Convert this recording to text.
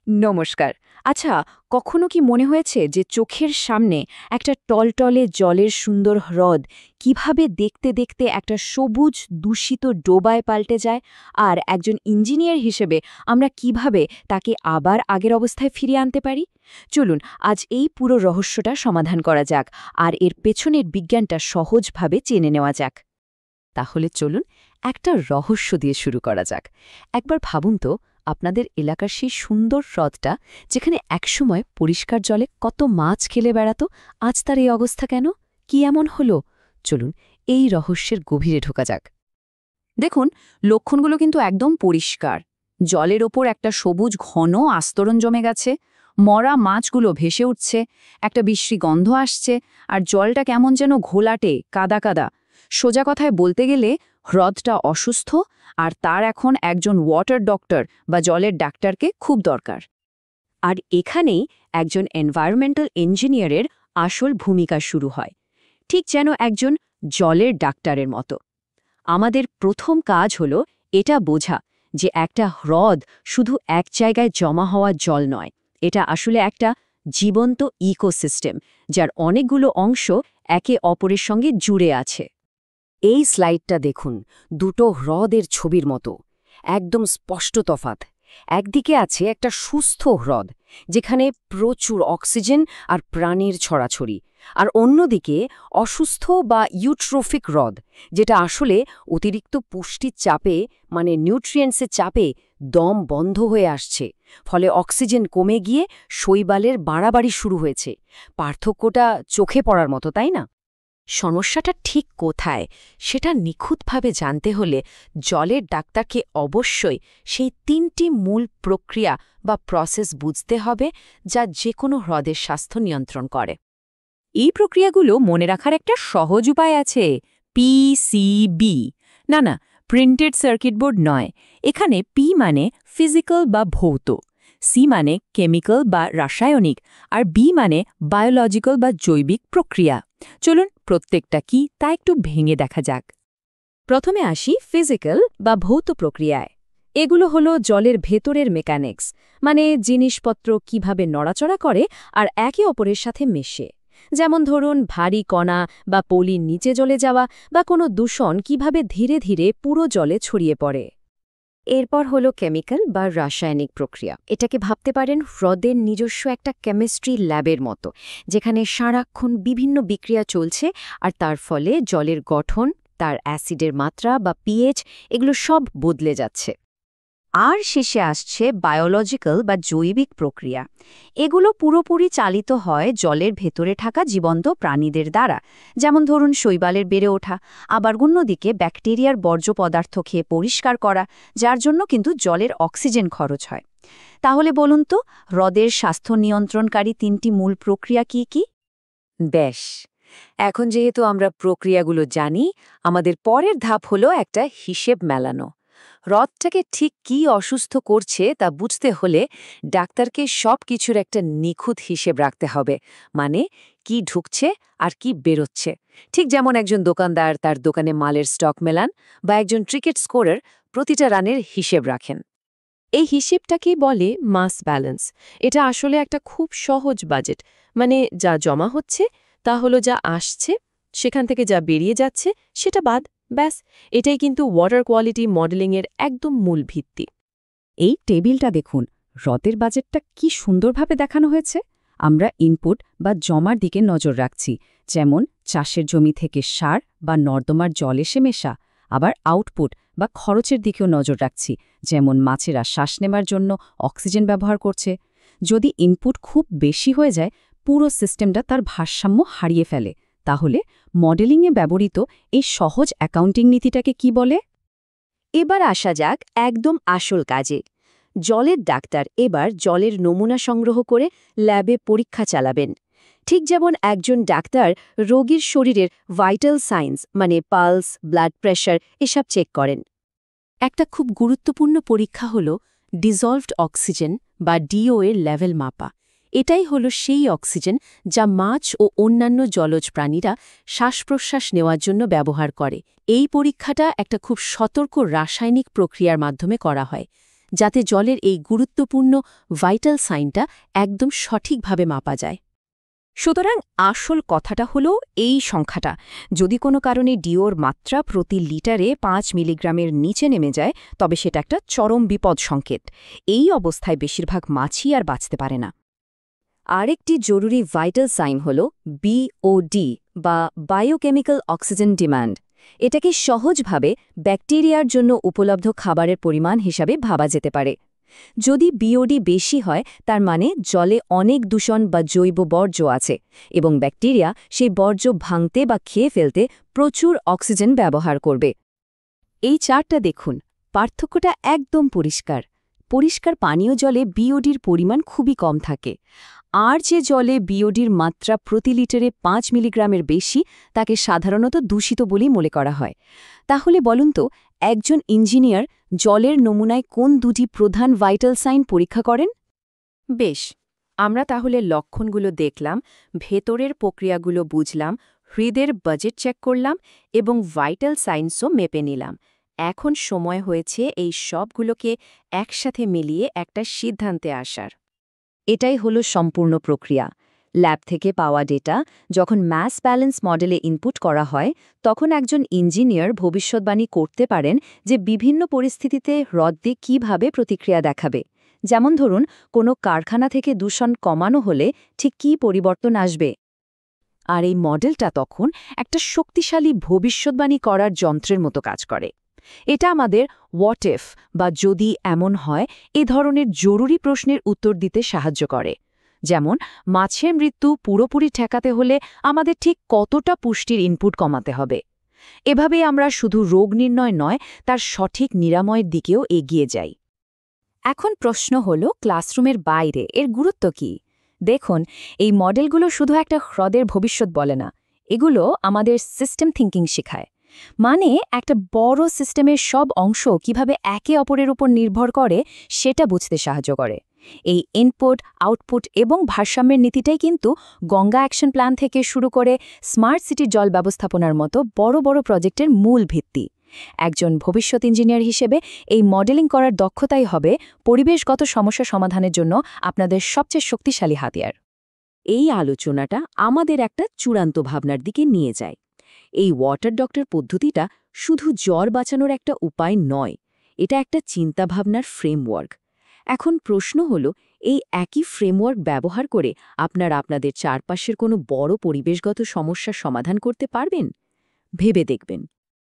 নমস্কার। আচ্ছা, কখনো কি মনে হয়েছে যে চোখের সামনে একটা টলটলে জলের সুন্দর হ্রদ কিভাবে দেখতে দেখতে একটা সবুজ দূষিত ডোবায় পাল্টে যায়, আর একজন ইঞ্জিনিয়ার হিসেবে আমরা কিভাবে তাকে আবার আগের অবস্থায় ফিরিয়ে আনতে পারি? চলুন আজ এই পুরো রহস্যটা সমাধান করা যাক, আর এর পেছনের বিজ্ঞানটা সহজভাবে চেনে নেওয়া যাক। তাহলে চলুন একটা রহস্য দিয়ে শুরু করা যাক। একবার ভাবুন তো, আপনাদের এলাকার সেই সুন্দর হ্রদটা, যেখানে একসময় পরিষ্কার জলে কত মাছ খেলে বেড়াতো, আজ তার এই অবস্থা কেন? কি এমন হলো? চলুন এই রহস্যের গভীরে ঢোকা যাক। দেখুন, লক্ষণগুলো কিন্তু একদম পরিষ্কার। জলের ওপর একটা সবুজ ঘন আস্তরণ জমে গেছে, মরা মাছগুলো ভেসে উঠছে, একটা বিশ্রী গন্ধ আসছে, আর জলটা কেমন যেন ঘোলাটে, কাদা কাদা। সোজা কথায় বলতে গেলে হ্রদটা অসুস্থ, আর তার এখন একজন ওয়াটার ডক্টর বা জলের ডাক্তারকে খুব দরকার। আর এখানেই একজন এনভায়রনমেন্টাল ইঞ্জিনিয়ারের আসল ভূমিকা শুরু হয়, ঠিক যেন একজন জলের ডাক্তারের মতো। আমাদের প্রথম কাজ হলো এটা বোঝা যে একটা হ্রদ শুধু এক জায়গায় জমা হওয়া জল নয়, এটা আসলে একটা জীবন্ত ইকোসিস্টেম, যার অনেকগুলো অংশ একে অপরের সঙ্গে জুড়ে আছে। এই স্লাইডটা দেখুন, দুটো হ্রদের ছবির মতো, একদম স্পষ্ট তফাৎ। একদিকে আছে একটা সুস্থ হ্রদ, যেখানে প্রচুর অক্সিজেন আর প্রাণীর ছড়াছড়ি, আর অন্যদিকে অসুস্থ বা ইউট্রোফিক হ্রদ, যেটা আসলে অতিরিক্ত পুষ্টির চাপে, মানে নিউট্রিয়েন্টসের চাপে দম বন্ধ হয়ে আসছে, ফলে অক্সিজেন কমে গিয়ে শৈবালের বাড়াবাড়ি শুরু হয়েছে। পার্থক্যটা চোখে পড়ার মতো, তাই না? সমস্যাটা ঠিক কোথায় সেটা নিখুঁতভাবে জানতে হলে জলের ডাক্তারকে অবশ্যই সেই তিনটি মূল প্রক্রিয়া বা প্রসেস বুঝতে হবে, যা যে কোনো হ্রদের স্বাস্থ্য নিয়ন্ত্রণ করে। এই প্রক্রিয়াগুলো মনে রাখার একটা সহজ উপায় আছে, পিসিবি। না না, প্রিন্টেড সার্কিট বোর্ড নয়। এখানে পি মানে ফিজিক্যাল বা ভৌত, সি মানে কেমিক্যাল বা রাসায়নিক, আর বি মানে বায়োলজিক্যাল বা জৈবিক প্রক্রিয়া। চলুন প্রত্যেকটা কি তা একটু ভেঙে দেখা যাক। প্রথমে আসি ফিজিক্যাল বা ভৌত প্রক্রিয়ায়। এগুলো হলো জলের ভেতরের মেকানিক্স, মানে জিনিসপত্র কিভাবে নড়াচড়া করে আর একে অপরের সাথে মেশে। যেমন ধরুন, ভারী কণা বা পলির নিচে জ্বলে যাওয়া, বা কোনো দূষণ কিভাবে ধীরে ধীরে পুরো জলে ছড়িয়ে পড়ে। এরপর হলো কেমিক্যাল বা রাসায়নিক প্রক্রিয়া। এটাকে ভাবতে পারেন হ্রদের নিজস্ব একটা কেমিস্ট্রি ল্যাবের মতো, যেখানে সারাক্ষণ বিভিন্ন বিক্রিয়া চলছে, আর তার ফলে জলের গঠন, তার অ্যাসিডের মাত্রা বা পিএইচ, এগুলো সব বদলে যাচ্ছে। আর শেষে আসছে বায়োলজিক্যাল বা জৈবিক প্রক্রিয়া। এগুলো পুরোপুরি চালিত হয় জলের ভেতরে থাকা জীবন্ত প্রাণীদের দ্বারা, যেমন ধরুন শৈবালের বেড়ে ওঠা, আবার অন্যদিকে ব্যাকটেরিয়ার বর্জ্য পদার্থ খেয়ে পরিষ্কার করা, যার জন্য কিন্তু জলের অক্সিজেন খরচ হয়। তাহলে বলুন তো, হ্রদের স্বাস্থ্য নিয়ন্ত্রণকারী তিনটি মূল প্রক্রিয়া কি কি? বেশ, এখন যেহেতু আমরা প্রক্রিয়াগুলো জানি, আমাদের পরের ধাপ হলো একটা হিসেব মেলানো। হ্রদটাকে ঠিক কী অসুস্থ করছে তা বুঝতে হলে ডাক্তারকে সব কিছুর একটা নিখুঁত হিসেব রাখতে হবে, মানে কি ঢুকছে আর কি বেরোচ্ছে। ঠিক যেমন একজন দোকানদার তার দোকানে মালের স্টক মেলান, বা একজন ক্রিকেট স্কোরার প্রতিটা রানের হিসেব রাখেন। এই হিসেবটাকেই বলে মাস ব্যালেন্স। এটা আসলে একটা খুব সহজ বাজেট, মানে যা জমা হচ্ছে তা হলো যা আসছে, সেখান থেকে যা বেরিয়ে যাচ্ছে সেটা বাদ, ব্যাস। এটাই কিন্তু ওয়াটার কোয়ালিটি মডেলিংয়ের একদম মূল ভিত্তি। এই টেবিলটা দেখুন, হ্রদের বাজেটটা কি সুন্দরভাবে দেখানো হয়েছে। আমরা ইনপুট বা জমার দিকে নজর রাখছি, যেমন চাষের জমি থেকে সার বা নর্দমার জল এসে মেশা। আবার আউটপুট বা খরচের দিকেও নজর রাখছি, যেমন মাছেরা শ্বাস নেবার জন্য অক্সিজেন ব্যবহার করছে। যদি ইনপুট খুব বেশি হয়ে যায়, পুরো সিস্টেমটা তার ভারসাম্য হারিয়ে ফেলে। তাহলে মডেলিংয়ে ব্যবহৃত এই সহজ অ্যাকাউন্টিং নীতিটাকে কি বলে? এবার আসা যাক একদম আসল কাজে। জলের ডাক্তার এবার জলের নমুনা সংগ্রহ করে ল্যাবে পরীক্ষা চালাবেন। ঠিক যেমন একজন ডাক্তার রোগীর শরীরের ভাইটাল সাইন্স, মানে পালস, ব্লাড প্রেশার, এসব চেক করেন। একটা খুব গুরুত্বপূর্ণ পরীক্ষা হল ডিজলভড অক্সিজেন বা ডিও এর লেভেল মাপা। এটাই হলো সেই অক্সিজেন যা মাছ ও অন্যান্য জলজ প্রাণীরা শ্বাস-প্রশ্বাস নেওয়ার জন্য ব্যবহার করে। এই পরীক্ষাটা একটা খুব সতর্ক রাসায়নিক প্রক্রিয়ার মাধ্যমে করা হয়, যাতে জলের এই গুরুত্বপূর্ণ ভাইটাল সাইনটা একদম সঠিকভাবে মাপা যায়। সুতরাং আসল কথাটা হলো এই সংখ্যাটা। যদি কোনো কারণে ডিওর মাত্রা প্রতি লিটারে ৫ মিলিগ্রামের নিচে নেমে যায়, তবে সেটা একটা চরম বিপদ সংকেত। এই অবস্থায় বেশিরভাগ মাছই আর বাঁচতে পারে না। আরেকটি জরুরি ভাইটাল সাইন হল বিওডি বা বায়োকেমিক্যাল অক্সিজেন ডিমান্ড। এটাকে সহজভাবে ব্যাকটেরিয়ার জন্য উপলব্ধ খাবারের পরিমাণ হিসাবে ভাবা যেতে পারে। যদি বিওডি বেশি হয়, তার মানে জলে অনেক দূষণ বা জৈব বর্জ্য আছে এবং ব্যাকটেরিয়া সেই বর্জ্য ভাঙতে বা খেয়ে ফেলতে প্রচুর অক্সিজেন ব্যবহার করবে। এই চার্টটা দেখুন, পার্থক্যটা একদম পরিষ্কার। পরিষ্কার পানীয় জলে বিওডির পরিমাণ খুবই কম থাকে, আর যে জলে বিওডির মাত্রা প্রতি লিটারে ৫ মিলিগ্রামের বেশি, তাকে সাধারণত দূষিত বলেই মনে করা হয়। তাহলে বলুন তো, একজন ইঞ্জিনিয়ার জলের নমুনায় কোন দুটি প্রধান ভাইটাল সাইন পরীক্ষা করেন? বেশ, আমরা তাহলে লক্ষণগুলো দেখলাম, ভেতরের প্রক্রিয়াগুলো বুঝলাম, হৃদের বাজেট চেক করলাম এবং ভাইটাল সাইন্সও মেপে নিলাম। এখন সময় হয়েছে এই সবগুলোকে একসাথে মিলিয়ে একটা সিদ্ধান্তে আসার। এটাই হলো সম্পূর্ণ প্রক্রিয়া। ল্যাব থেকে পাওয়া ডেটা যখন ম্যাস ব্যালেন্স মডেলে ইনপুট করা হয়, তখন একজন ইঞ্জিনিয়ার ভবিষ্যৎবাণী করতে পারেন যে বিভিন্ন পরিস্থিতিতে হ্রদে কীভাবে প্রতিক্রিয়া দেখাবে। যেমন ধরুন, কোনো কারখানা থেকে দূষণ কমানো হলে ঠিক কী পরিবর্তন আসবে। আর এই মডেলটা তখন একটা শক্তিশালী ভবিষ্যৎবাণী করার যন্ত্রের মতো কাজ করে। এটা আমাদের হোয়াট ইফ বা যদি এমন হয় এ ধরনের জরুরি প্রশ্নের উত্তর দিতে সাহায্য করে। যেমন, মাছের মৃত্যু পুরোপুরি ঠেকাতে হলে আমাদের ঠিক কতটা পুষ্টির ইনপুট কমাতে হবে। এভাবেই আমরা শুধু রোগ নির্ণয় নয়, তার সঠিক নিরাময়ের দিকেও এগিয়ে যাই। এখন প্রশ্ন হল, ক্লাসরুমের বাইরে এর গুরুত্ব কী? দেখুন, এই মডেলগুলো শুধু একটা হ্রদের ভবিষ্যৎ বলে না, এগুলো আমাদের সিস্টেম থিঙ্কিং শেখায়। মানে একটা বড় সিস্টেমের সব অংশ কিভাবে একে অপরের উপর নির্ভর করে সেটা বুঝতে সাহায্য করে। এই ইনপুট, আউটপুট এবং ভারসাম্যের নীতিটাই কিন্তু গঙ্গা অ্যাকশন প্ল্যান থেকে শুরু করে স্মার্ট সিটি জল ব্যবস্থাপনার মতো বড় বড় প্রজেক্টের মূল ভিত্তি। একজন ভবিষ্যৎ ইঞ্জিনিয়ার হিসেবে এই মডেলিং করার দক্ষতাই হবে পরিবেশগত সমস্যা সমাধানের জন্য আপনাদের সবচেয়ে শক্তিশালী হাতিয়ার। এই আলোচনাটা আমাদের একটা চূড়ান্ত ভাবনার দিকে নিয়ে যায়। এই ওয়াটার ডক্টর পদ্ধতিটা শুধু জ্বর বাঁচানোর একটা উপায় নয়, এটা একটা চিন্তাভাবনার ফ্রেমওয়ার্ক। এখন প্রশ্ন হল, এই একই ফ্রেমওয়ার্ক ব্যবহার করে আপনারা আপনাদের চারপাশের কোনো বড় পরিবেশগত সমস্যার সমাধান করতে পারবেন? ভেবে দেখবেন।